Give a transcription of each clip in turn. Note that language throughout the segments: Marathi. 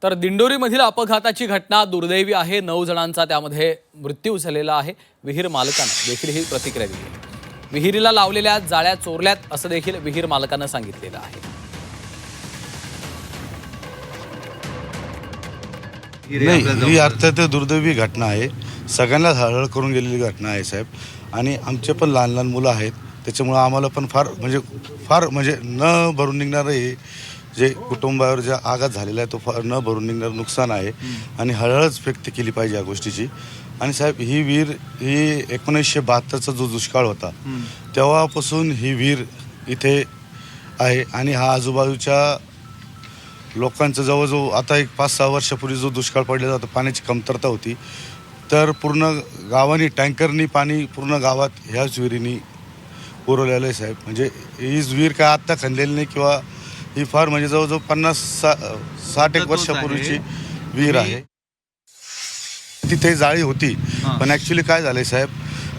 तर दिंडोरीमधील अपघाताची घटना दुर्दैवी आहे। 9 जणांचा त्यामध्ये मृत्यू झालेला आहे। विहीर मालकाने देखील ही प्रतिक्रिया दिली आहे। विहिरीला लावलेल्या जाळ्या चोरल्यात असं देखील विहीर मालकाने सांगितलेलं आहे। ही अर्थात दुर्दैवी घटना आहे। सगळ्यांना हळहळ करून गेलेली घटना आहे साहेब। आणि आमचे पण लहान लहान मुलं आहेत, त्याच्यामुळे आम्हाला पण फार म्हणजे न भरून निघणारं हे जे कुटुंबावर ज्या आघात झालेला आहे तो न भरून निघणारं नुकसान आहे आणि हळहळच व्यक्त केली पाहिजे या गोष्टीची। आणि साहेब ही विहीर ही 1972चा जो दुष्काळ होता तेव्हापासून ही विहीर इथे आहे आणि हा आजूबाजूच्या लोकांचं जवळजवळ आता एक 5-6 वर्षापूर्वी जो दुष्काळ पडलेला होता, पाण्याची कमतरता होती, तर पूर्ण गावानी टँकरनी पाणी पूर्ण गावात ह्याच विहिरीनी पुरवलेलं आहे साहेब। म्हणजे ही विहीर काय आत्ता खणलेली नाही किंवा ही फार म्हणजे जवळजवळ 50-60 एक वर्षापूर्वीची विहीर आहे। तिथे जाळी होती, पण ॲक्च्युली काय झालं साहेब,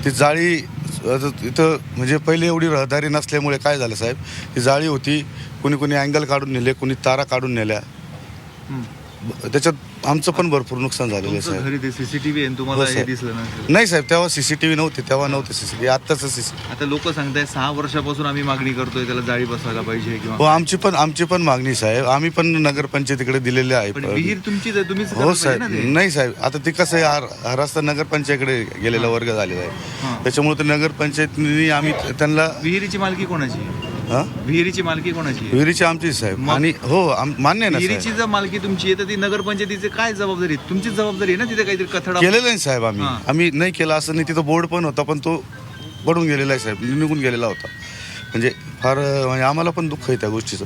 ती जाळी इथं म्हणजे पहिले एवढी रहदारी नसल्यामुळे काय झालं साहेब, ती जाळी होती, कोणी अँगल काढून नेले, कोणी तारा काढून नेल्या, त्याच्यात आमचं पण भरपूर नुकसान झालेलं आहे साहेब। घरी सीसीटीव्ही आहे, तुम्हाला हे दिसलं नसेल? नाही साहेब, तेव्हा सीसीटीव्ही नव्हते, तेव्हा नव्हते सीसीटीव्ही, आत्ताच सीसीटीव्ही। आता लोक सांगताय 6 वर्षापासून आम्ही मागणी करतोय त्याला जाळी बसवायला पाहिजे किंवा हो, आमची पण मागणी साहेब, आम्ही पण नगरपंचायतीकडे दिलेली आहे। पण विहीर तुमचीच आहे, तुम्हीच हो साहेब, नाही साहेब, आता ते कसं आहे, हा रस्ता नगरपंचायतीकडे गेलेला वर्ग झालेला आहे, त्याच्यामुळे तर नगरपंचायतीने आम्ही त्यांना विहिरीची मालकी कोणाची? विहिरीची मालकी कोणाची? विहिरीची आमची साहेब। आणि हो मान्य ना, विहिरीची जर मालकी तुमची आहे तर ती नगरपंचायतीची काय जबाबदारी? तुमचीच जबाबदारी आहे ना, तिथे काहीतरी कथडा केलेलं आहे साहेब। आम्ही नाही केला असं नाही, तिथं बोर्ड पण होता पण तो पडून गेलेला आहे साहेब, निघून गेलेला होता। म्हणजे फार म्हणजे आम्हाला पण दुःख आहे त्या गोष्टीचं।